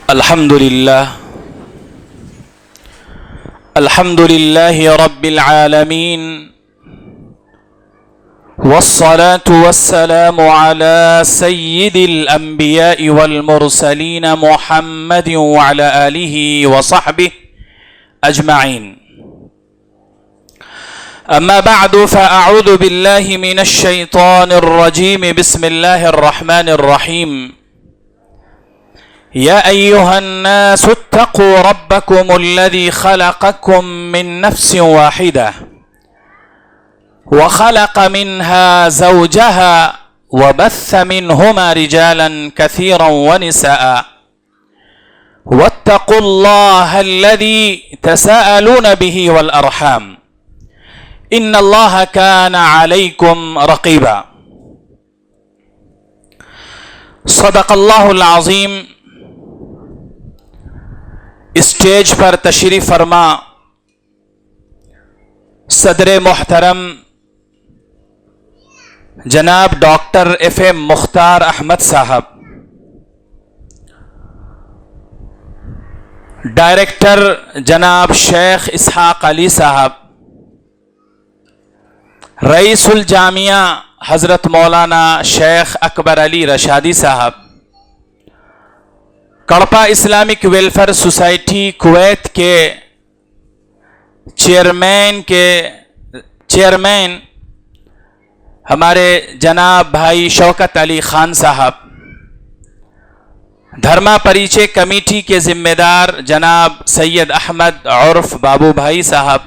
الحمد لله رب العالمين، والصلاة والسلام على سيد الأنبياء والمرسلين محمد وعلى آله وصحبه أجمعين. أما بعد، فأعوذ بالله من الشيطان الرجيم. بسم الله الرحمن الرحيم. يا أيها الناس اتقوا ربكم الذي خلقكم من نفس واحدة وخلق منها زوجها وبث منهما رجالا كثيرا ونساء واتقوا الله الذي تساءلون به والأرحام إن الله كان عليكم رقيبا. صدق الله العظيم. اسٹیج پر تشریف فرما صدر محترم جناب ڈاکٹر ایف ایم مختار احمد صاحب، ڈائریکٹر جناب شیخ اسحاق علی صاحب، رئیس الجامعہ حضرت مولانا شیخ اکبر علی رشادی صاحب، کڑپا اسلامک ویلفیئر سوسائٹی کویت کے چیئرمین ہمارے جناب بھائی شوکت علی خان صاحب، دھرما پریچے کمیٹی کے ذمہ دار جناب سید احمد عرف بابو بھائی صاحب،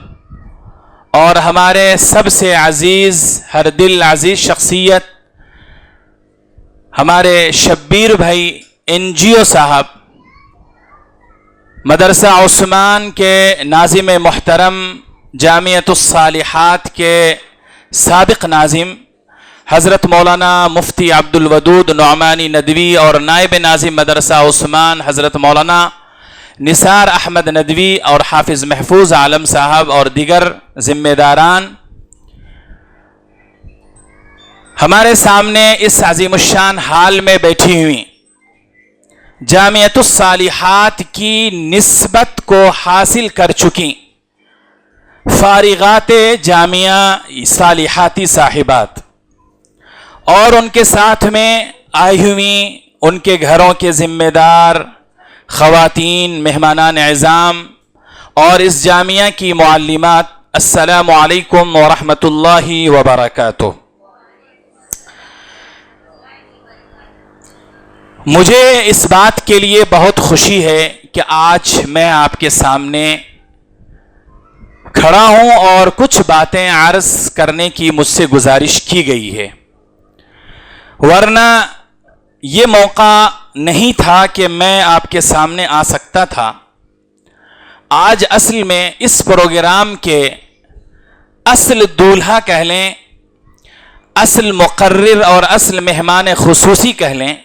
اور ہمارے سب سے عزیز ہر دل عزیز شخصیت ہمارے شبیر بھائی NGO صاحب، مدرسہ عثمان کے ناظم محترم، جامعۃ الصالحات کے سابق ناظم حضرت مولانا مفتی عبد الودود نعمانی ندوی، اور نائب ناظم مدرسہ عثمان حضرت مولانا نثار احمد ندوی، اور حافظ محفوظ عالم صاحب اور دیگر ذمہ داران، ہمارے سامنے اس عظیم الشان حال میں بیٹھی ہوئی جامعۃ الصالحات کی نسبت کو حاصل کر چکی فارغات جامعہ صالحاتی صاحبات، اور ان کے ساتھ میں آئی ہوئی ان کے گھروں کے ذمہ دار خواتین، مہمانان اعظام، اور اس جامعہ کی معلمات، السلام علیکم ورحمۃ اللہ وبرکاتہ. مجھے اس بات کے لیے بہت خوشی ہے کہ آج میں آپ کے سامنے کھڑا ہوں اور کچھ باتیں عرض کرنے کی مجھ سے گزارش کی گئی ہے، ورنہ یہ موقع نہیں تھا کہ میں آپ کے سامنے آ سکتا تھا. آج اصل میں اس پروگرام کے اصل دولہا کہہ لیں، اصل مقرر اور اصل مہمان خصوصی کہہ لیں،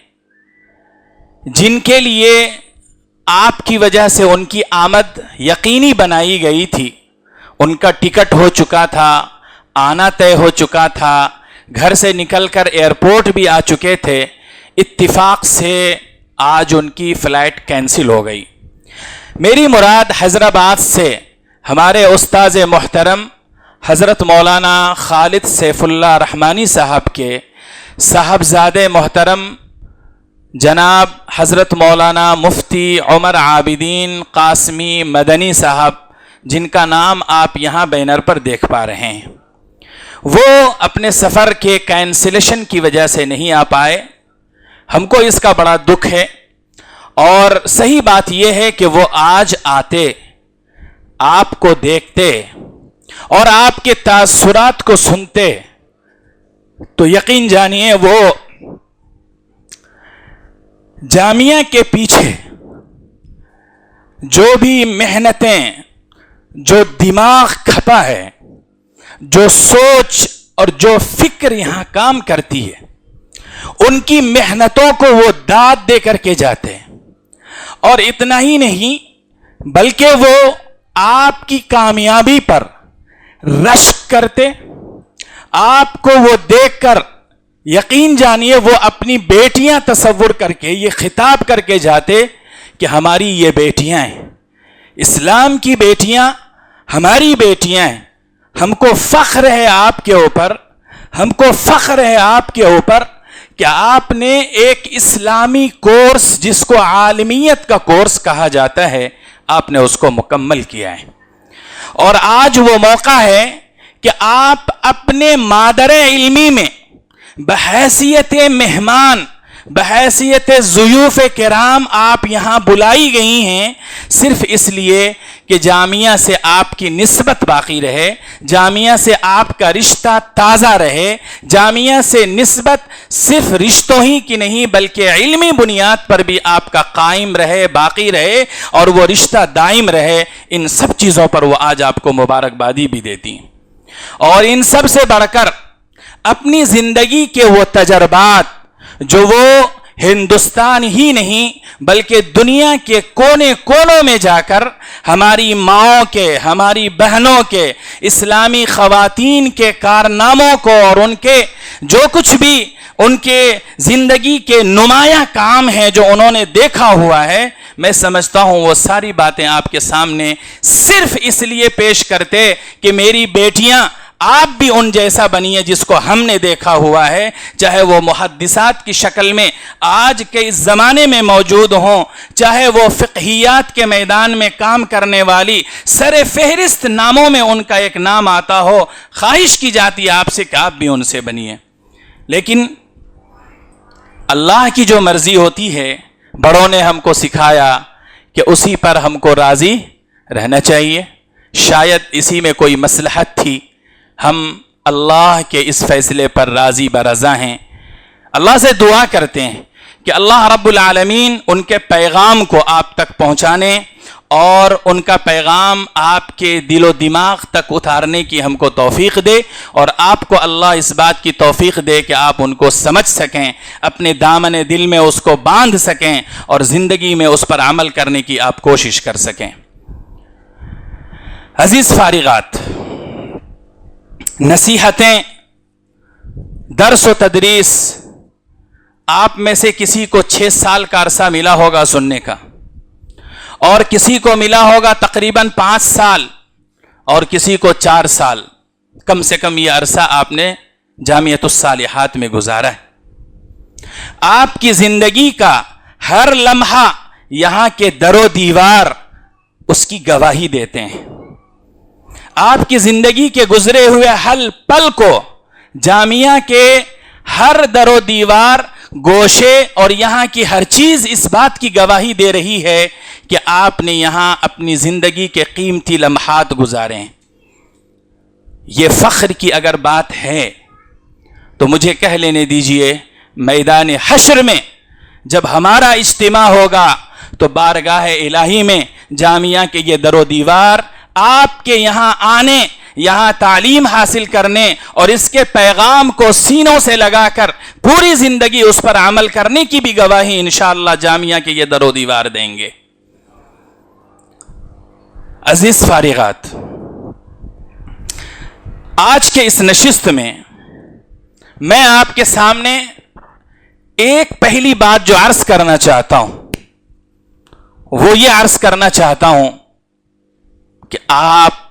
جن کے لیے آپ کی وجہ سے ان کی آمد یقینی بنائی گئی تھی، ان کا ٹکٹ ہو چکا تھا، آنا طے ہو چکا تھا، گھر سے نکل کر ایئرپورٹ بھی آ چکے تھے، اتفاق سے آج ان کی فلائٹ کینسل ہو گئی. میری مراد حیدرآباد سے ہمارے استاذ محترم حضرت مولانا خالد سیف اللہ رحمانی صاحب کے صاحبزادے محترم جناب حضرت مولانا مفتی عمر عابدین قاسمی مدنی صاحب، جن کا نام آپ یہاں بینر پر دیکھ پا رہے ہیں، وہ اپنے سفر کے کینسلیشن کی وجہ سے نہیں آ پائے. ہم کو اس کا بڑا دکھ ہے، اور صحیح بات یہ ہے کہ وہ آج آتے، آپ کو دیکھتے اور آپ کے تاثرات کو سنتے تو یقین جانیے وہ جامعہ کے پیچھے جو بھی محنتیں، جو دماغ کھپا ہے، جو سوچ اور جو فکر یہاں کام کرتی ہے، ان کی محنتوں کو وہ داد دے کر کے جاتے ہیں. اور اتنا ہی نہیں بلکہ وہ آپ کی کامیابی پر رشک کرتے، آپ کو وہ دیکھ کر یقین جانیے وہ اپنی بیٹیاں تصور کر کے یہ خطاب کر کے جاتے کہ ہماری یہ بیٹیاں ہیں، اسلام کی بیٹیاں ہماری بیٹیاں ہیں، ہم کو فخر ہے آپ کے اوپر، ہم کو فخر ہے آپ کے اوپر کہ آپ نے ایک اسلامی کورس جس کو عالمیت کا کورس کہا جاتا ہے، آپ نے اس کو مکمل کیا ہے۔ اور آج وہ موقع ہے کہ آپ اپنے مادر علمی میں بحیثیت مہمان، بحیثیت ضیوف کرام آپ یہاں بلائی گئی ہیں، صرف اس لیے کہ جامعہ سے آپ کی نسبت باقی رہے، جامعہ سے آپ کا رشتہ تازہ رہے، جامعہ سے نسبت صرف رشتوں ہی کی نہیں بلکہ علمی بنیاد پر بھی آپ کا قائم رہے، باقی رہے اور وہ رشتہ دائم رہے۔ ان سب چیزوں پر وہ آج آپ کو مبارکبادی بھی دیتی ہیں، اور ان سب سے بڑھ کر اپنی زندگی کے وہ تجربات جو وہ ہندوستان ہی نہیں بلکہ دنیا کے کونے کونوں میں جا کر ہماری ماؤں کے، ہماری بہنوں کے، اسلامی خواتین کے کارناموں کو اور ان کے جو کچھ بھی ان کے زندگی کے نمایاں کام ہیں جو انہوں نے دیکھا ہوا ہے، میں سمجھتا ہوں وہ ساری باتیں آپ کے سامنے صرف اس لیے پیش کرتے کہ میری بیٹیاں آپ بھی ان جیسا بنیے جس کو ہم نے دیکھا ہوا ہے، چاہے وہ محدثات کی شکل میں آج کے اس زمانے میں موجود ہوں، چاہے وہ فقہیات کے میدان میں کام کرنے والی سر فہرست ناموں میں ان کا ایک نام آتا ہو۔ خواہش کی جاتی ہے آپ سے کہ آپ بھی ان سے بنیے، لیکن اللہ کی جو مرضی ہوتی ہے، بڑوں نے ہم کو سکھایا کہ اسی پر ہم کو راضی رہنا چاہیے۔ شاید اسی میں کوئی مصلحت تھی، ہم اللہ کے اس فیصلے پر راضی برضا ہیں۔ اللہ سے دعا کرتے ہیں کہ اللہ رب العالمین ان کے پیغام کو آپ تک پہنچانے اور ان کا پیغام آپ کے دل و دماغ تک اتارنے کی ہم کو توفیق دے، اور آپ کو اللہ اس بات کی توفیق دے کہ آپ ان کو سمجھ سکیں، اپنے دامن دل میں اس کو باندھ سکیں اور زندگی میں اس پر عمل کرنے کی آپ کوشش کر سکیں۔ عزیز فارغات، نصیحتیں، درس و تدریس، آپ میں سے کسی کو 6 سال کا عرصہ ملا ہوگا سننے کا، اور کسی کو ملا ہوگا تقریباً 5 سال، اور کسی کو 4 سال۔ کم سے کم یہ عرصہ آپ نے جامعۃ الصالحات میں گزارا ہے۔ آپ کی زندگی کا ہر لمحہ یہاں کے در و دیوار اس کی گواہی دیتے ہیں۔ آپ کی زندگی کے گزرے ہوئے ہر پل کو جامعہ کے ہر در و دیوار، گوشے اور یہاں کی ہر چیز اس بات کی گواہی دے رہی ہے کہ آپ نے یہاں اپنی زندگی کے قیمتی لمحات گزارے ہیں۔ یہ فخر کی اگر بات ہے تو مجھے کہہ لینے دیجئے، میدان حشر میں جب ہمارا اجتماع ہوگا تو بارگاہ الہی میں جامعہ کے یہ در و دیوار آپ کے یہاں آنے، یہاں تعلیم حاصل کرنے اور اس کے پیغام کو سینوں سے لگا کر پوری زندگی اس پر عمل کرنے کی بھی گواہی انشاءاللہ جامعہ کے یہ در و دیوار دیں گے۔ عزیز فارغات، آج کے اس نشست میں میں آپ کے سامنے ایک پہلی بات جو عرض کرنا چاہتا ہوں وہ یہ عرض کرنا چاہتا ہوں کہ آپ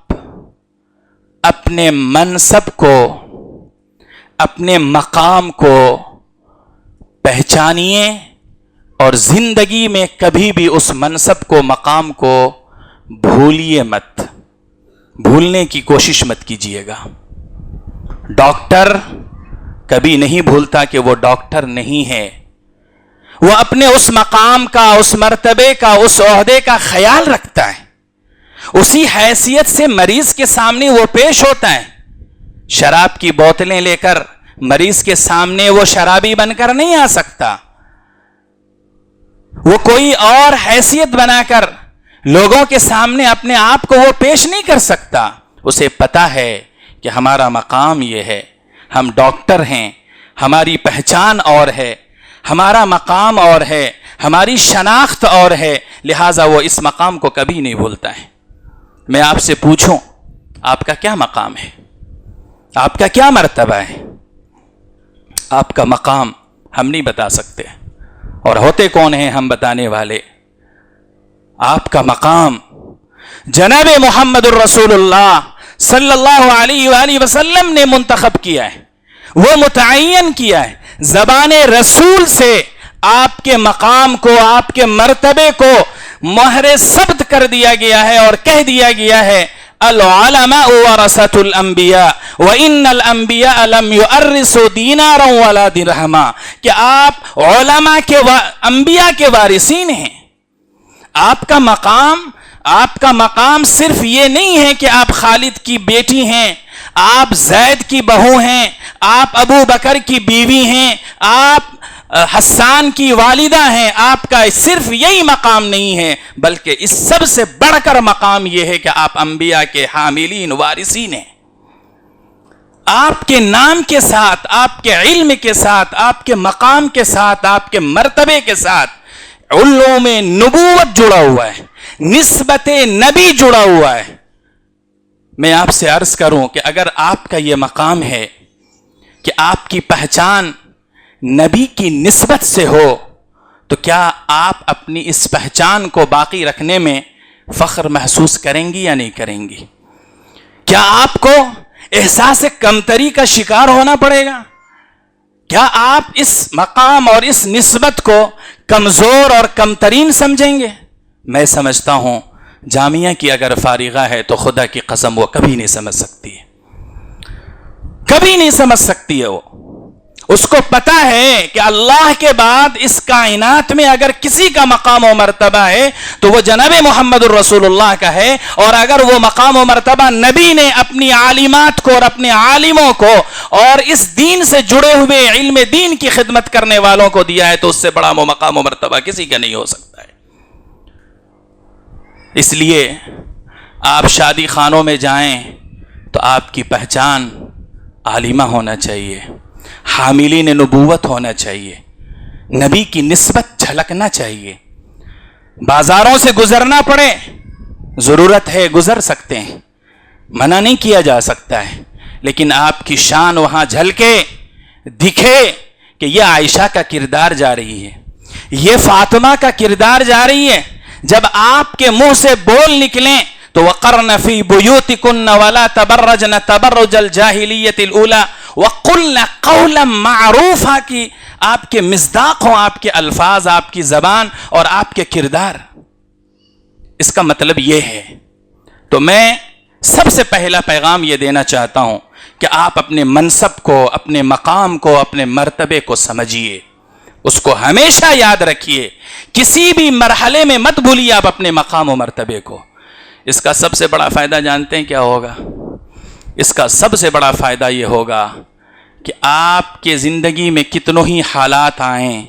اپنے منصب کو، اپنے مقام کو پہچانیے اور زندگی میں کبھی بھی اس منصب کو، مقام کو بھولیے مت، بھولنے کی کوشش مت کیجیے گا۔ ڈاکٹر کبھی نہیں بھولتا کہ وہ ڈاکٹر نہیں ہے، وہ اپنے اس مقام کا، اس مرتبے کا، اس عہدے کا خیال رکھتا ہے، اسی حیثیت سے مریض کے سامنے وہ پیش ہوتا ہے۔ شراب کی بوتلیں لے کر مریض کے سامنے وہ شرابی بن کر نہیں آ سکتا، وہ کوئی اور حیثیت بنا کر لوگوں کے سامنے اپنے آپ کو وہ پیش نہیں کر سکتا۔ اسے پتا ہے کہ ہمارا مقام یہ ہے، ہم ڈاکٹر ہیں، ہماری پہچان اور ہے، ہمارا مقام اور ہے، ہماری شناخت اور ہے، لہٰذا وہ اس مقام کو کبھی نہیں بھولتا ہے۔ میں آپ سے پوچھوں، آپ کا کیا مقام ہے؟ آپ کا کیا مرتبہ ہے؟ آپ کا مقام ہم نہیں بتا سکتے، اور ہوتے کون ہیں ہم بتانے والے؟ آپ کا مقام جناب محمد الرسول اللہ صلی اللہ علیہ وآلہ وسلم نے منتخب کیا ہے، وہ متعین کیا ہے، زبان رسول سے آپ کے مقام کو، آپ کے مرتبے کو مہر ثبت کر دیا گیا ہے اور کہہ دیا گیا ہے العلماء ورثۃ الانبیاء وان الانبیاء لم یورثوا دینارا ولا درہما، کہ آپ علماء کے انبیاء کے وارثین ہیں۔ آپ کا مقام صرف یہ نہیں ہے کہ آپ خالد کی بیٹی ہیں، آپ زید کی بہو ہیں، آپ ابو بکر کی بیوی ہیں، آپ حسان کی والدہ ہیں۔ آپ کا صرف یہی مقام نہیں ہے، بلکہ اس سب سے بڑھ کر مقام یہ ہے کہ آپ انبیاء کے حاملین وارثین ہیں۔ آپ کے نام کے ساتھ، آپ کے علم کے ساتھ، آپ کے مقام کے ساتھ، آپ کے مرتبے کے ساتھ علوم نبوت جڑا ہوا ہے، نسبت نبی جڑا ہوا ہے۔ میں آپ سے عرض کروں کہ اگر آپ کا یہ مقام ہے کہ آپ کی پہچان نبی کی نسبت سے ہو، تو کیا آپ اپنی اس پہچان کو باقی رکھنے میں فخر محسوس کریں گی یا نہیں کریں گی؟ کیا آپ کو احساس کمتری کا شکار ہونا پڑے گا؟ کیا آپ اس مقام اور اس نسبت کو کمزور اور کمترین سمجھیں گے؟ میں سمجھتا ہوں جامعہ کی اگر فارغہ ہے تو خدا کی قسم وہ کبھی نہیں سمجھ سکتی ہے، کبھی نہیں سمجھ سکتی ہے۔ وہ اس کو پتا ہے کہ اللہ کے بعد اس کائنات میں اگر کسی کا مقام و مرتبہ ہے تو وہ جناب محمد الرسول اللہ کا ہے، اور اگر وہ مقام و مرتبہ نبی نے اپنی عالمات کو اور اپنے عالموں کو اور اس دین سے جڑے ہوئے علم دین کی خدمت کرنے والوں کو دیا ہے تو اس سے بڑا وہ مقام و مرتبہ کسی کا نہیں ہو سکتا ہے۔ اس لیے آپ شادی خانوں میں جائیں تو آپ کی پہچان عالمہ ہونا چاہیے، حاملین نبوت ہونا چاہیے، نبی کی نسبت جھلکنا چاہیے۔ بازاروں سے گزرنا پڑے، ضرورت ہے گزر سکتے ہیں، منع نہیں کیا جا سکتا ہے، لیکن آپ کی شان وہاں جھلکے دکھے کہ یہ عائشہ کا کردار جا رہی ہے، یہ فاطمہ کا کردار جا رہی ہے۔ جب آپ کے منہ سے بول نکلیں تو وَقَرْنَ فِي بُيُوتِكُنَّ وَلَا تَبَرَّجْنَ تَبَرُّجَ الْجَاهِلِيَّةِ الْأُولَى وَقُلْنَ قَوْلًا مَعْرُوفًا کی آپ کے مصداق ہوں، آپ کے الفاظ، آپ کی زبان اور آپ کے کردار۔ اس کا مطلب یہ ہے۔ تو میں سب سے پہلا پیغام یہ دینا چاہتا ہوں کہ آپ اپنے منصب کو، اپنے مقام کو، اپنے مرتبے کو سمجھیے، اس کو ہمیشہ یاد رکھیے، کسی بھی مرحلے میں مت بھولیے آپ اپنے مقام و مرتبے کو۔ اس کا سب سے بڑا فائدہ جانتے ہیں کیا ہوگا؟ اس کا سب سے بڑا فائدہ یہ ہوگا کہ آپ کے زندگی میں کتنوں ہی حالات آئیں،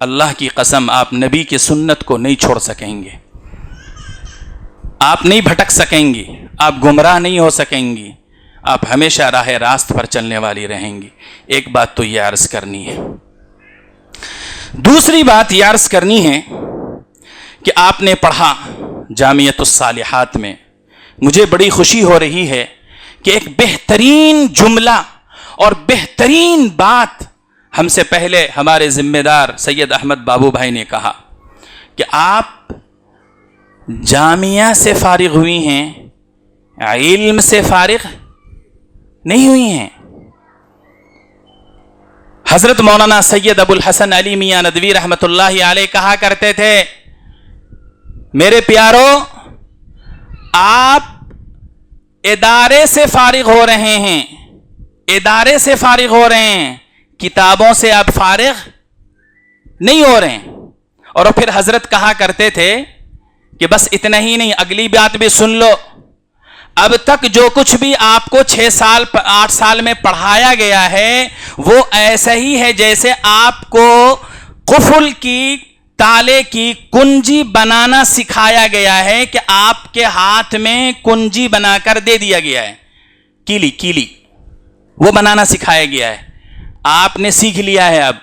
اللہ کی قسم آپ نبی کی سنت کو نہیں چھوڑ سکیں گے، آپ نہیں بھٹک سکیں گی، آپ گمراہ نہیں ہو سکیں گی، آپ ہمیشہ راہ راست پر چلنے والی رہیں گی۔ ایک بات تو یہ عرض کرنی ہے۔ دوسری بات یہ عرض کرنی ہے کہ آپ نے پڑھا جامعۃ الصالحات میں، مجھے بڑی خوشی ہو رہی ہے کہ ایک بہترین جملہ اور بہترین بات ہم سے پہلے ہمارے ذمہ دار سید احمد بابو بھائی نے کہا کہ آپ جامعہ سے فارغ ہوئی ہیں، علم سے فارغ نہیں ہوئی ہیں۔ حضرت مولانا سید ابو الحسن علی میاں ندوی رحمۃ اللہ علیہ کہا کرتے تھے، میرے پیارو، آپ ادارے سے فارغ ہو رہے ہیں، ادارے سے فارغ ہو رہے ہیں، کتابوں سے آپ فارغ نہیں ہو رہے ہیں۔ اور پھر حضرت کہا کرتے تھے کہ بس اتنا ہی نہیں، اگلی بات بھی سن لو، اب تک جو کچھ بھی آپ کو 6 سال 8 سال میں پڑھایا گیا ہے وہ ایسا ہی ہے جیسے آپ کو قفل کی تالے کی کنجی بنانا سکھایا گیا ہے، کہ آپ کے ہاتھ میں کنجی بنا کر دے دیا گیا ہے، کیلی وہ بنانا سکھایا گیا ہے، آپ نے سیکھ لیا ہے، اب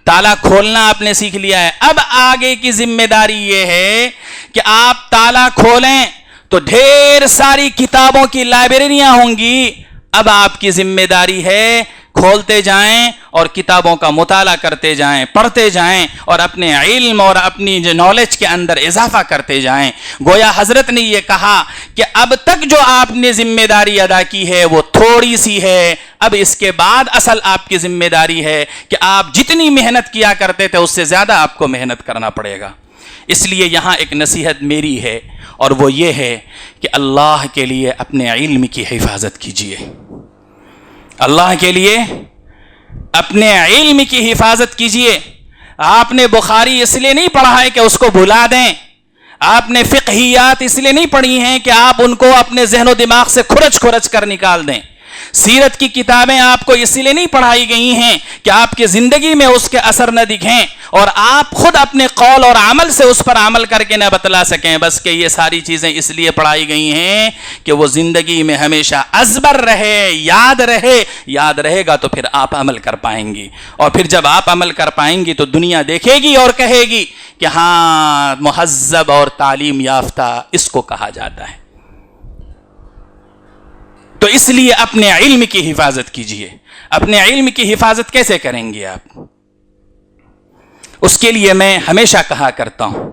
تالا کھولنا آپ نے سیکھ لیا ہے۔ اب آگے کی ذمہ داری یہ ہے کہ آپ تالا کھولیں تو ڈھیر ساری کتابوں کی لائبریریاں ہوں گی، اب آپ کی ذمہ داری ہے کھولتے جائیں اور کتابوں کا مطالعہ کرتے جائیں، پڑھتے جائیں اور اپنے علم اور اپنی جو نالج کے اندر اضافہ کرتے جائیں۔ گویا حضرت نے یہ کہا کہ اب تک جو آپ نے ذمہ داری ادا کی ہے وہ تھوڑی سی ہے، اب اس کے بعد اصل آپ کی ذمہ داری ہے کہ آپ جتنی محنت کیا کرتے تھے اس سے زیادہ آپ کو محنت کرنا پڑے گا۔ اس لیے یہاں ایک نصیحت میری ہے اور وہ یہ ہے کہ اللہ کے لیے اپنے علم کی حفاظت کیجیے، اللہ کے لیے اپنے علم کی حفاظت کیجیے۔ آپ نے بخاری اس لیے نہیں پڑھا ہے کہ اس کو بھلا دیں، آپ نے فقہیات اس لیے نہیں پڑھی ہیں کہ آپ ان کو اپنے ذہن و دماغ سے کھرچ کر نکال دیں، سیرت کی کتابیں آپ کو اس لیے نہیں پڑھائی گئی ہیں کہ آپ کی زندگی میں اس کے اثر نہ دکھیں اور آپ خود اپنے قول اور عمل سے اس پر عمل کر کے نہ بتلا سکیں، بس کہ یہ ساری چیزیں اس لیے پڑھائی گئی ہیں کہ وہ زندگی میں ہمیشہ ازبر رہے، یاد رہے گا تو پھر آپ عمل کر پائیں گی، اور پھر جب آپ عمل کر پائیں گی تو دنیا دیکھے گی اور کہے گی کہ ہاں مہذب اور تعلیم یافتہ اس کو کہا جاتا ہے۔ تو اس لیے اپنے علم کی حفاظت کیجئے۔ اپنے علم کی حفاظت کیسے کریں گے آپ؟ اس کے لیے میں ہمیشہ کہا کرتا ہوں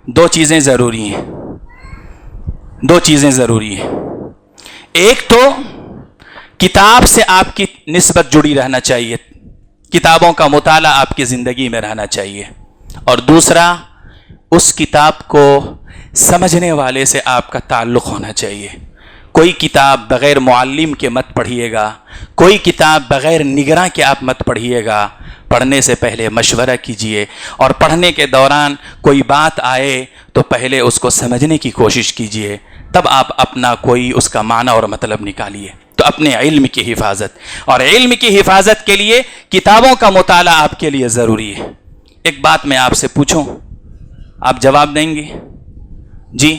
دو چیزیں ضروری ہیں۔ ایک تو کتاب سے آپ کی نسبت جڑی رہنا چاہیے، کتابوں کا مطالعہ آپ کی زندگی میں رہنا چاہیے، اور دوسرا اس کتاب کو سمجھنے والے سے آپ کا تعلق ہونا چاہیے۔ کوئی کتاب بغیر معلم کے مت پڑھیے گا، کوئی کتاب بغیر نگراں کے آپ مت پڑھیے گا۔ پڑھنے سے پہلے مشورہ کیجئے، اور پڑھنے کے دوران کوئی بات آئے تو پہلے اس کو سمجھنے کی کوشش کیجئے، تب آپ اپنا کوئی اس کا معنی اور مطلب نکالیے۔ تو اپنے علم کی حفاظت، اور علم کی حفاظت کے لیے کتابوں کا مطالعہ آپ کے لیے ضروری ہے۔ ایک بات میں آپ سے پوچھوں، آپ جواب دیں گے؟ جی؟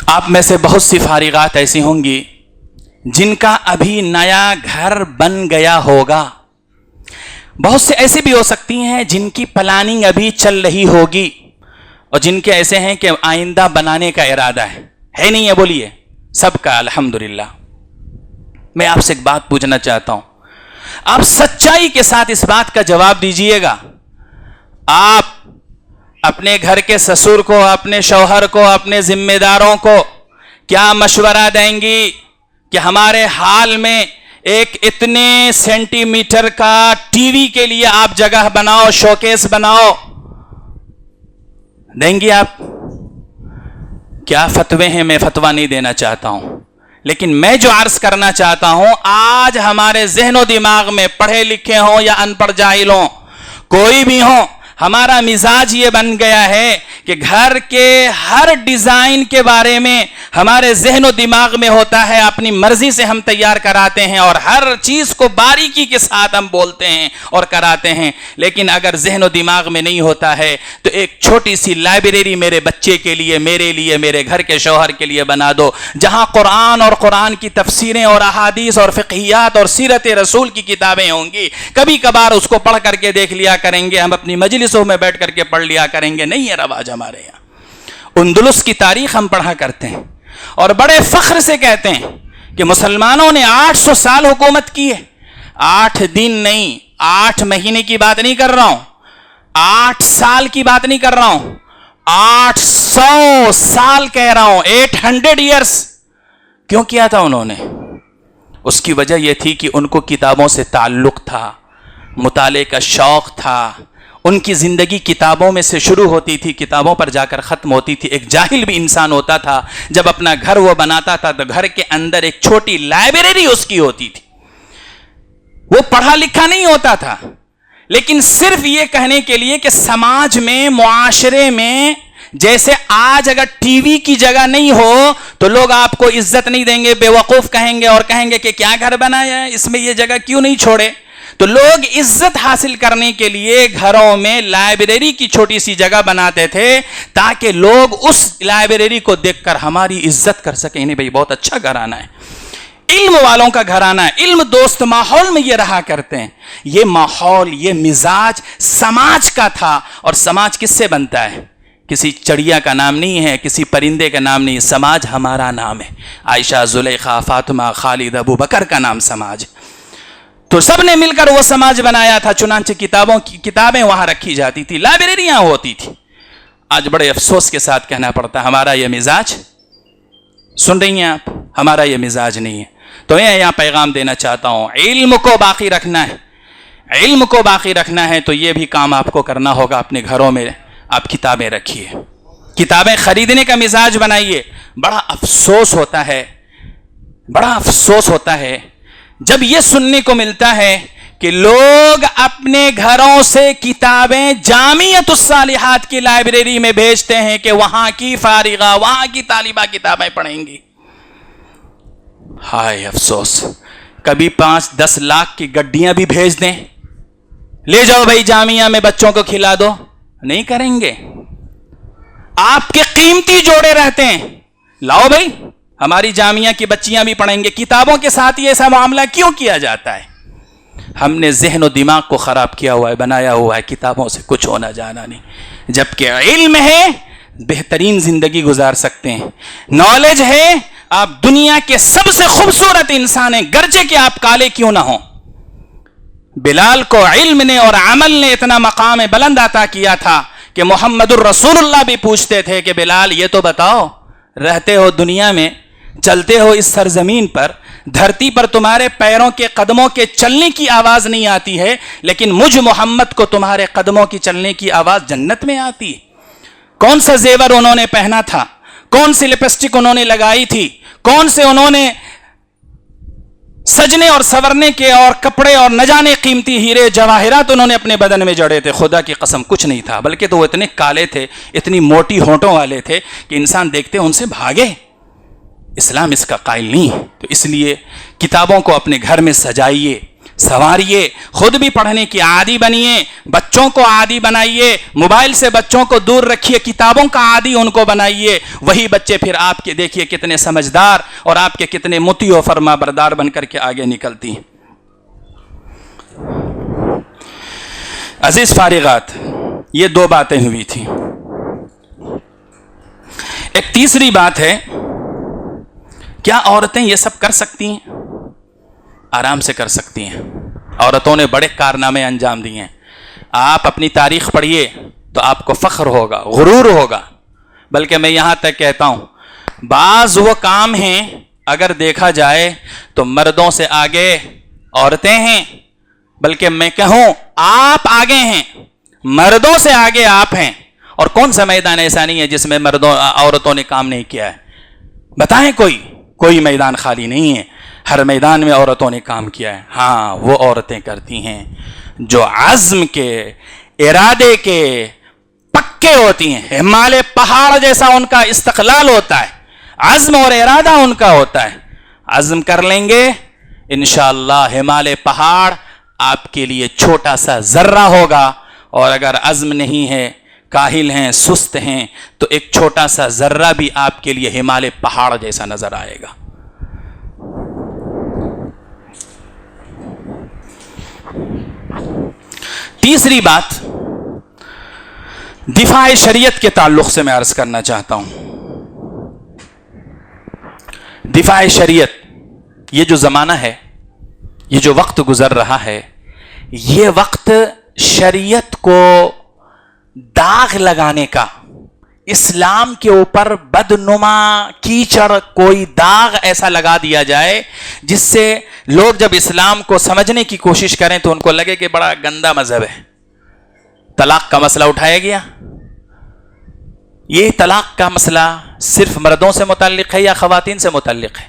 آپ میں سے بہت سی فارغات ایسی ہوں گی جن کا ابھی نیا گھر بن گیا ہوگا، بہت سے ایسے بھی ہو سکتی ہیں جن کی پلاننگ ابھی چل رہی ہوگی، اور جن کے ایسے ہیں کہ آئندہ بنانے کا ارادہ ہے نہیں ہے؟ بولیے سب کا الحمدللہ۔ میں آپ سے ایک بات پوچھنا چاہتا ہوں، آپ سچائی کے ساتھ اس بات کا جواب دیجئے گا، آپ اپنے گھر کے سسر کو، اپنے شوہر کو، اپنے ذمہ داروں کو کیا مشورہ دیں گی کہ ہمارے حال میں ایک اتنے سینٹی میٹر کا ٹی وی کے لیے آپ جگہ بناؤ، شوکیس بناؤ؟ دیں گی آپ؟ کیا فتوے ہیں؟ میں فتویٰ نہیں دینا چاہتا ہوں، لیکن میں جو عرض کرنا چاہتا ہوں، آج ہمارے ذہن و دماغ میں پڑھے لکھے ہوں یا ان پڑھ جاہل ہوں، کوئی بھی ہوں، ہمارا مزاج یہ بن گیا ہے کہ گھر کے ہر ڈیزائن کے بارے میں ہمارے ذہن و دماغ میں ہوتا ہے، اپنی مرضی سے ہم تیار کراتے ہیں اور ہر چیز کو باریکی کے ساتھ ہم بولتے ہیں اور کراتے ہیں، لیکن اگر ذہن و دماغ میں نہیں ہوتا ہے تو ایک چھوٹی سی لائبریری میرے بچے کے لیے، میرے لیے، میرے گھر کے شوہر کے لیے بنا دو، جہاں قرآن اور قرآن کی تفسیریں اور احادیث اور فقہیات اور سیرت رسول کی کتابیں ہوں گی۔ کبھی کبھار اس کو پڑھ کر کے دیکھ لیا کریں گے، ہم اپنی مجلسوں میں بیٹھ کر کے پڑھ لیا کریں گے، نہیں ہے رواج ہمارے یہاں۔ اندلس کی تاریخ ہم پڑھا کرتے ہیں اور بڑے فخر سے کہتے ہیں کہ مسلمانوں نے 800 سال حکومت کی ہے۔ 8 دن نہیں، 8 مہینے کی بات نہیں کر رہا ہوں، 8 سال کی بات نہیں کر رہا ہوں، 800 سال کہہ رہا ہوں، 800 ایئرس۔ کیوں کیا تھا انہوں نے؟ اس کی وجہ یہ تھی کہ ان کو کتابوں سے تعلق تھا، مطالعے کا شوق تھا، ان کی زندگی کتابوں میں سے شروع ہوتی تھی، کتابوں پر جا کر ختم ہوتی تھی۔ ایک جاہل بھی انسان ہوتا تھا، جب اپنا گھر وہ بناتا تھا تو گھر کے اندر ایک چھوٹی لائبریری اس کی ہوتی تھی، وہ پڑھا لکھا نہیں ہوتا تھا، لیکن صرف یہ کہنے کے لیے کہ سماج میں، معاشرے میں، جیسے آج اگر ٹی وی کی جگہ نہیں ہو تو لوگ آپ کو عزت نہیں دیں گے، بے وقوف کہیں گے اور کہیں گے کہ کیا گھر بنایا ہے، اس میں یہ جگہ کیوں نہیں چھوڑے؟ تو لوگ عزت حاصل کرنے کے لیے گھروں میں لائبریری کی چھوٹی سی جگہ بناتے تھے تاکہ لوگ اس لائبریری کو دیکھ کر ہماری عزت کر سکیں، نہیں بھئی بہت اچھا گھرانہ ہے، علم والوں کا گھرانہ ہے، علم دوست ماحول میں یہ رہا کرتے ہیں۔ یہ ماحول، یہ مزاج سماج کا تھا، اور سماج کس سے بنتا ہے؟ کسی چڑیا کا نام نہیں ہے، کسی پرندے کا نام نہیں، سماج ہمارا نام ہے۔ عائشہ، زلیخا، فاطمہ، خالد، ابو بکر کا نام سماج، تو سب نے مل کر وہ سماج بنایا تھا۔ چنانچہ کتابیں وہاں رکھی جاتی تھی، لائبریریاں ہوتی تھی۔ آج بڑے افسوس کے ساتھ کہنا پڑتا ہے ہمارا یہ مزاج، سن رہی ہیں آپ، ہمارا یہ مزاج نہیں ہے۔ تو میں یہاں پیغام دینا چاہتا ہوں، علم کو باقی رکھنا ہے، علم کو باقی رکھنا ہے تو یہ بھی کام آپ کو کرنا ہوگا۔ اپنے گھروں میں آپ کتابیں رکھیے، کتابیں خریدنے کا مزاج بنائیے۔ بڑا افسوس ہوتا ہے، بڑا افسوس ہوتا ہے جب یہ سننے کو ملتا ہے کہ لوگ اپنے گھروں سے کتابیں جامعۃ الصالحات کی لائبریری میں بھیجتے ہیں کہ وہاں کی فارغہ، وہاں کی طالبہ کتابیں پڑھیں گی۔ ہائے افسوس، کبھی 5-10 لاکھ کی گڈیاں بھی بھیج دیں، لے جاؤ بھائی جامعہ میں بچوں کو کھلا دو، نہیں کریں گے۔ آپ کے قیمتی جوڑے رہتے ہیں، لاؤ بھائی ہماری جامعہ کی بچیاں بھی پڑھیں گے۔ کتابوں کے ساتھ یہ ایسا معاملہ کیوں کیا جاتا ہے؟ ہم نے ذہن و دماغ کو خراب کیا ہوا ہے، بنایا ہوا ہے، کتابوں سے کچھ ہونا جانا نہیں۔ جبکہ علم ہے بہترین زندگی گزار سکتے ہیں، نالج ہے آپ دنیا کے سب سے خوبصورت انسان ہیں، گرچہ کہ آپ کالے کیوں نہ ہوں۔ بلال کو علم نے اور عمل نے اتنا مقام بلند عطا کیا تھا کہ محمد الرسول اللہ بھی پوچھتے تھے کہ بلال یہ تو بتاؤ، رہتے ہو دنیا میں، چلتے ہو اس سرزمین پر، دھرتی پر تمہارے پیروں کے قدموں کے چلنے کی آواز نہیں آتی ہے، لیکن مجھ محمد کو تمہارے قدموں کی چلنے کی آواز جنت میں آتی ہے۔ کون سا زیور انہوں نے پہنا تھا، کون سی لپسٹک انہوں نے لگائی تھی، کون سے انہوں نے سجنے اور سورنے کے اور کپڑے اور نہ جانے قیمتی ہیرے جواہرات انہوں نے اپنے بدن میں جڑے تھے، خدا کی قسم کچھ نہیں تھا، بلکہ تو وہ اتنے کالے تھے، اتنی موٹی ہونٹوں والے تھے کہ انسان دیکھتے ان سے بھاگے۔ اسلام اس کا قائل نہیں ہے۔ تو اس لیے کتابوں کو اپنے گھر میں سجائیے، سنواریے، خود بھی پڑھنے کی عادی بنیے، بچوں کو عادی بنائیے، موبائل سے بچوں کو دور رکھیے، کتابوں کا عادی ان کو بنائیے۔ وہی بچے پھر آپ کے دیکھیے کتنے سمجھدار اور آپ کے کتنے مطیع و فرما بردار بن کر کے آگے نکلتی ہیں۔ عزیز فارغات، یہ 2 باتیں ہوئی تھیں۔ ایک تیسری بات ہے، کیا عورتیں یہ سب کر سکتی ہیں؟ آرام سے کر سکتی ہیں۔ عورتوں نے بڑے کارنامے انجام دیے ہیں۔ آپ اپنی تاریخ پڑھیے تو آپ کو فخر ہوگا، غرور ہوگا، بلکہ میں یہاں تک کہتا ہوں بعض وہ کام ہیں اگر دیکھا جائے تو مردوں سے آگے عورتیں ہیں، بلکہ میں کہوں آپ آگے ہیں، مردوں سے آگے آپ ہیں۔ اور کون سا میدان ایسا نہیں ہے جس میں عورتوں نے کام نہیں کیا ہے؟ بتائیں کوئی میدان خالی نہیں ہے، ہر میدان میں عورتوں نے کام کیا ہے۔ ہاں، وہ عورتیں کرتی ہیں جو عزم کے، ارادے کے پکے ہوتی ہیں، ہمالیہ پہاڑ جیسا ان کا استقلال ہوتا ہے، عزم اور ارادہ ان کا ہوتا ہے۔ عزم کر لیں گے انشاءاللہ ہمالیہ پہاڑ آپ کے لیے چھوٹا سا ذرہ ہوگا، اور اگر عزم نہیں ہے، کاہل ہیں، سست ہیں، تو ایک چھوٹا سا ذرہ بھی آپ کے لیے ہمالیہ پہاڑ جیسا نظر آئے گا۔ تیسری بات دفاع شریعت کے تعلق سے میں عرض کرنا چاہتا ہوں۔ دفاع شریعت، یہ جو زمانہ ہے، یہ جو وقت گزر رہا ہے، یہ وقت شریعت کو داغ لگانے کا، اسلام کے اوپر بدنما کیچڑ کوئی داغ ایسا لگا دیا جائے جس سے لوگ جب اسلام کو سمجھنے کی کوشش کریں تو ان کو لگے کہ بڑا گندا مذہب ہے۔ طلاق کا مسئلہ اٹھایا گیا، یہ طلاق کا مسئلہ صرف مردوں سے متعلق ہے یا خواتین سے متعلق ہے؟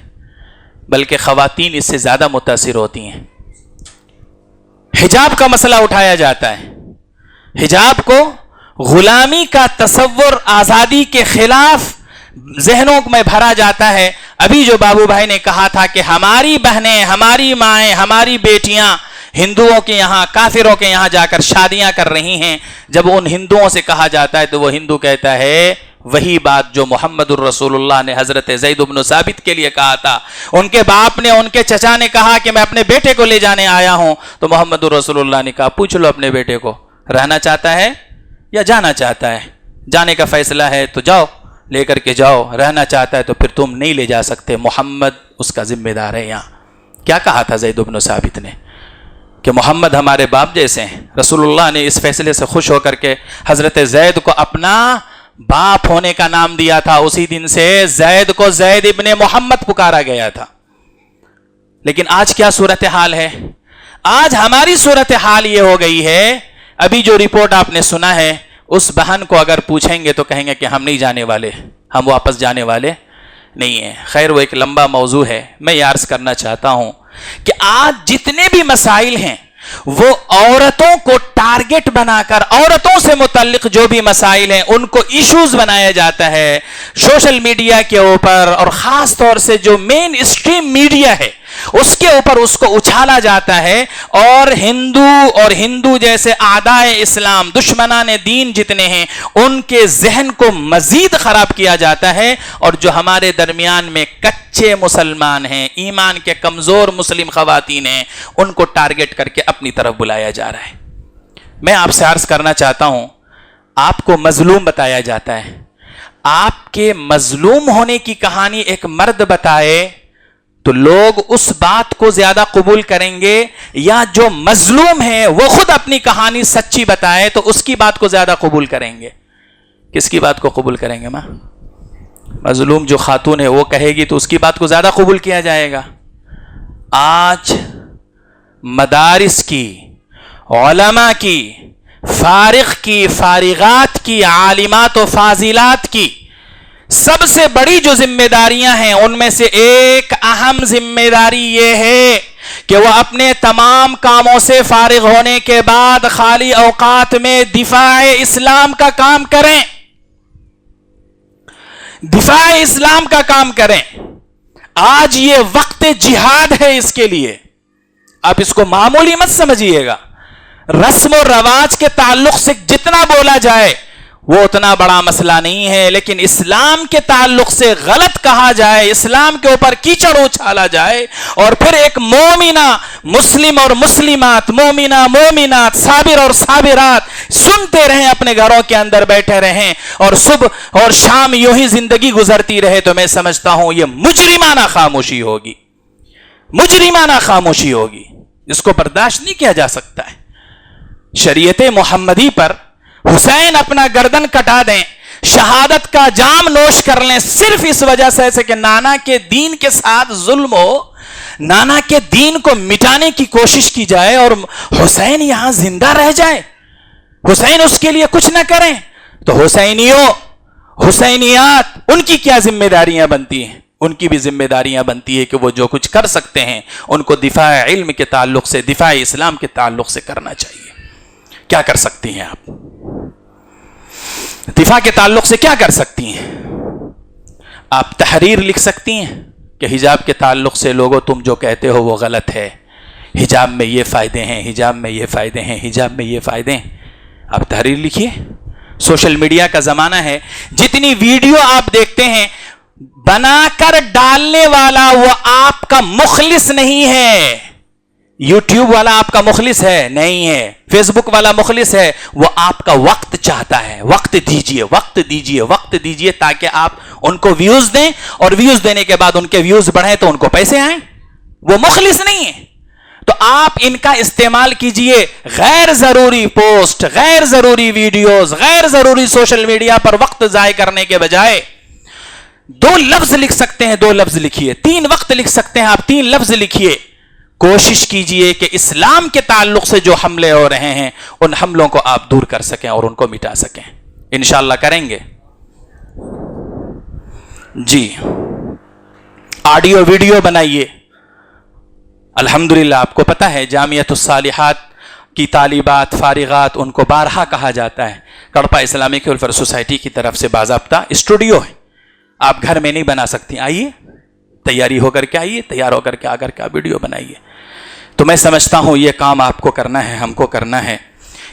بلکہ خواتین اس سے زیادہ متاثر ہوتی ہیں۔ حجاب کا مسئلہ اٹھایا جاتا ہے، حجاب کو غلامی کا تصور آزادی کے خلاف ذہنوں میں بھرا جاتا ہے۔ ابھی جو بابو بھائی نے کہا تھا کہ ہماری بہنیں، ہماری مائیں، ہماری بیٹیاں ہندوؤں کے یہاں، کافروں کے یہاں جا کر شادیاں کر رہی ہیں، جب ان ہندوؤں سے کہا جاتا ہے تو وہ ہندو کہتا ہے وہی بات جو محمد الرسول اللہ نے حضرت زید بن ثابت کے لیے کہا تھا۔ ان کے باپ نے، ان کے چچا نے کہا کہ میں اپنے بیٹے کو لے جانے آیا ہوں، تو محمد الرسول اللہ نے کہا پوچھ لو اپنے بیٹے کو رہنا چاہتا ہے یا جانا چاہتا ہے؟ جانے کا فیصلہ ہے تو جاؤ، لے کر کے جاؤ، رہنا چاہتا ہے تو پھر تم نہیں لے جا سکتے، محمد اس کا ذمہ دار ہے۔ یہاں کیا کہا تھا زید بن ثابت نے کہ محمد ہمارے باپ جیسے ہیں۔ رسول اللہ نے اس فیصلے سے خوش ہو کر کے حضرت زید کو اپنا باپ ہونے کا نام دیا تھا۔ اسی دن سے زید کو زید ابن محمد پکارا گیا تھا۔ لیکن آج کیا صورتحال ہے؟ آج ہماری صورتحال یہ ہو گئی ہے، ابھی جو رپورٹ آپ نے سنا ہے، اس بہن کو اگر پوچھیں گے تو کہیں گے کہ ہم نہیں جانے والے، ہم واپس جانے والے نہیں ہیں۔ خیر وہ ایک لمبا موضوع ہے، میں یہ عرض کرنا چاہتا ہوں کہ آج جتنے بھی مسائل ہیں وہ عورتوں کو ٹارگٹ بنا کر، عورتوں سے متعلق جو بھی مسائل ہیں ان کو ایشوز بنایا جاتا ہے سوشل میڈیا کے اوپر، اور خاص طور سے جو مین اسٹریم میڈیا ہے اس کے اوپر اس کو اچھالا جاتا ہے، اور ہندو جیسے اعدائے اسلام، دشمنان دین جتنے ہیں، ان کے ذہن کو مزید خراب کیا جاتا ہے، اور جو ہمارے درمیان میں کچے مسلمان ہیں، ایمان کے کمزور مسلم خواتین ہیں، ان کو ٹارگٹ کر کے اپنی طرف بلایا جا رہا ہے۔ میں آپ سے عرض کرنا چاہتا ہوں، آپ کو مظلوم بتایا جاتا ہے، آپ کے مظلوم ہونے کی کہانی ایک مرد بتائے تو لوگ اس بات کو زیادہ قبول کریں گے، یا جو مظلوم ہے وہ خود اپنی کہانی سچی بتائے تو اس کی بات کو زیادہ قبول کریں گے؟ کس کی بات کو قبول کریں گے؟ ماں مظلوم جو خاتون ہے وہ کہے گی تو اس کی بات کو زیادہ قبول کیا جائے گا۔ آج مدارس کی، علماء کی، فارغ کی، فارغات کی، عالمات و فاضلات کی سب سے بڑی جو ذمہ داریاں ہیں ان میں سے ایک اہم ذمہ داری یہ ہے کہ وہ اپنے تمام کاموں سے فارغ ہونے کے بعد خالی اوقات میں دفاع اسلام کا کام کریں، دفاع اسلام کا کام کریں۔ آج یہ وقت جہاد ہے، اس کے لیے آپ اس کو معمولی مت سمجھیے گا۔ رسم و رواج کے تعلق سے جتنا بولا جائے وہ اتنا بڑا مسئلہ نہیں ہے، لیکن اسلام کے تعلق سے غلط کہا جائے، اسلام کے اوپر کیچڑ اچھالا جائے، اور پھر ایک مومنہ مسلم اور مسلمات، مومنہ مومنات، صابر اور صابرات سنتے رہیں، اپنے گھروں کے اندر بیٹھے رہیں، اور صبح اور شام یوں ہی زندگی گزرتی رہے، تو میں سمجھتا ہوں یہ مجرمانہ خاموشی ہوگی، مجرمانہ خاموشی ہوگی، اس کو برداشت نہیں کیا جا سکتا ہے۔ شریعت محمدی پر حسین اپنا گردن کٹا دیں، شہادت کا جام نوش کر لیں، صرف اس وجہ سے کہ نانا کے دین کے ساتھ ظلم ہو، نانا کے دین کو مٹانے کی کوشش کی جائے، اور حسین یہاں زندہ رہ جائے، حسین اس کے لیے کچھ نہ کریں، تو حسینیوں، حسینیات، ان کی کیا ذمہ داریاں بنتی ہیں؟ ان کی بھی ذمہ داریاں بنتی ہے کہ وہ جو کچھ کر سکتے ہیں ان کو دفاع علم کے تعلق سے، دفاع اسلام کے تعلق سے کرنا چاہیے۔ کیا کر سکتی ہیں آپ؟ دفاع کے تعلق سے کیا کر سکتی ہیں؟ آپ تحریر لکھ سکتی ہیں کہ حجاب کے تعلق سے لوگوں تم جو کہتے ہو وہ غلط ہے، حجاب میں یہ فائدے ہیں، حجاب میں یہ فائدے ہیں، حجاب میں یہ فائدے ہیں، آپ تحریر لکھیے۔ سوشل میڈیا کا زمانہ ہے، جتنی ویڈیو آپ دیکھتے ہیں بنا کر ڈالنے والا وہ آپ کا مخلص نہیں ہے۔ یوٹیوب والا آپ کا مخلص ہے؟ نہیں ہے۔ فیس بک والا مخلص ہے؟ وہ آپ کا وقت چاہتا ہے۔ وقت دیجئے، وقت دیجئے، وقت دیجئے، تاکہ آپ ان کو ویوز دیں، اور ویوز دینے کے بعد ان کے ویوز بڑھیں تو ان کو پیسے آئیں۔ وہ مخلص نہیں ہے۔ تو آپ ان کا استعمال کیجئے غیر ضروری پوسٹ، غیر ضروری ویڈیوز، غیر ضروری سوشل میڈیا پر وقت ضائع کرنے کے بجائے 2 لفظ لکھ سکتے ہیں، 2 لفظ لکھیے۔ 3 وقت لکھ سکتے ہیں آپ، 3 لفظ لکھیے۔ کوشش کیجئے کہ اسلام کے تعلق سے جو حملے ہو رہے ہیں ان حملوں کو آپ دور کر سکیں اور ان کو مٹا سکیں۔ انشاءاللہ کریں گے جی۔ آڈیو ویڈیو بنائیے۔ الحمدللہ آپ کو پتہ ہے جامعۃ الصالحات کی طالبات، فارغات، ان کو بارہا کہا جاتا ہے، کڑپا اسلامک ویلفیئر سوسائٹی کی طرف سے باضابطہ اسٹوڈیو ہے، آپ گھر میں نہیں بنا سکتی، آئیے تیاری ہو کر کے آئیے، تیار ہو کر کے آ کر کے آپ ویڈیو بنائیے۔ تو میں سمجھتا ہوں یہ کام آپ کو کرنا ہے، ہم کو کرنا ہے۔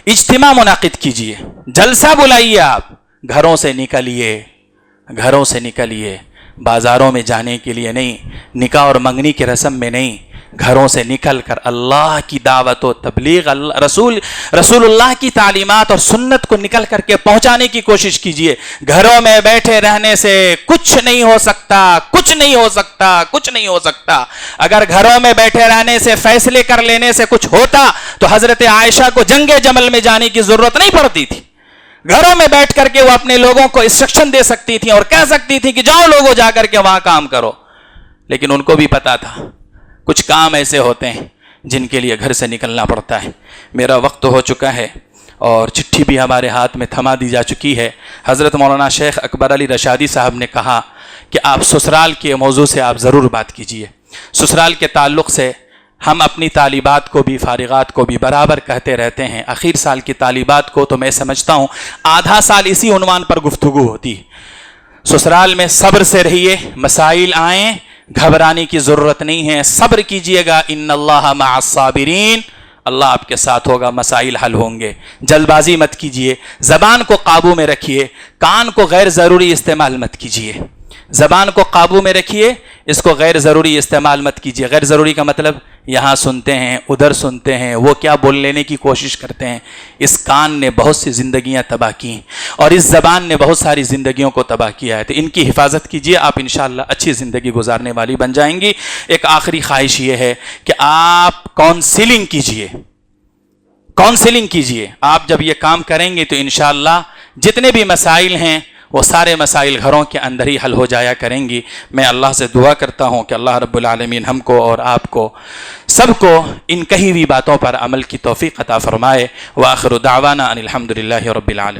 اجتماع منعقد کیجئے، جلسہ بلائیے، آپ گھروں سے نکلیے، گھروں سے نکلیے، بازاروں میں جانے کے لیے نہیں، نکاح اور منگنی کی رسم میں نہیں، گھروں سے نکل کر اللہ کی دعوت و تبلیغ، رسول اللہ کی تعلیمات اور سنت کو نکل کر کے پہنچانے کی کوشش کیجئے۔ گھروں میں بیٹھے رہنے سے کچھ نہیں ہو سکتا، کچھ نہیں ہو سکتا، کچھ نہیں ہو سکتا۔ اگر گھروں میں بیٹھے رہنے سے، فیصلے کر لینے سے کچھ ہوتا تو حضرت عائشہ کو جنگ جمل میں جانے کی ضرورت نہیں پڑتی تھی۔ گھروں میں بیٹھ کر کے وہ اپنے لوگوں کو انسٹرکشن دے سکتی تھی اور کہہ سکتی تھی کہ جاؤ لوگوں، جا کر کے وہاں کام کرو۔ لیکن ان کو بھی پتا تھا کچھ کام ایسے ہوتے ہیں جن کے لیے گھر سے نکلنا پڑتا ہے۔ میرا وقت ہو چکا ہے اور چٹھی بھی ہمارے ہاتھ میں تھما دی جا چکی ہے۔ حضرت مولانا شیخ اکبر علی رشادی صاحب نے کہا کہ آپ سسرال کے موضوع سے آپ ضرور بات کیجئے۔ سسرال کے تعلق سے ہم اپنی طالبات کو بھی، فارغات کو بھی برابر کہتے رہتے ہیں، اخیر سال کی طالبات کو تو میں سمجھتا ہوں آدھا سال اسی عنوان پر گفتگو ہوتی ہے۔ سسرال میں صبر سے رہیے، مسائل آئیں گھبرانے کی ضرورت نہیں ہے، صبر کیجئے گا، ان اللہ مع الصابرین، اللہ آپ کے ساتھ ہوگا، مسائل حل ہوں گے۔ جلد بازی مت کیجئے، زبان کو قابو میں رکھیے، کان کو غیر ضروری استعمال مت کیجئے۔ زبان کو قابو میں رکھیے، اس کو غیر ضروری استعمال مت کیجئے۔ غیر ضروری کا مطلب یہاں سنتے ہیں، ادھر سنتے ہیں، وہ کیا بول لینے کی کوشش کرتے ہیں۔ اس کان نے بہت سی زندگیاں تباہ کی اور اس زبان نے بہت ساری زندگیوں کو تباہ کیا ہے، تو ان کی حفاظت کیجئے، آپ انشاءاللہ اچھی زندگی گزارنے والی بن جائیں گی۔ ایک آخری خواہش یہ ہے کہ آپ کاؤنسلنگ کیجئے، کاؤنسلنگ کیجئے۔ آپ جب یہ کام کریں گے تو انشاءاللہ جتنے بھی مسائل ہیں وہ سارے مسائل گھروں کے اندر ہی حل ہو جایا کریں گی۔ میں اللہ سے دعا کرتا ہوں کہ اللہ رب العالمین ہم کو اور آپ کو سب کو ان کہی ہوئی باتوں پر عمل کی توفیق عطا فرمائے۔ وآخر دعوانا ان الحمدللہ رب العالمین۔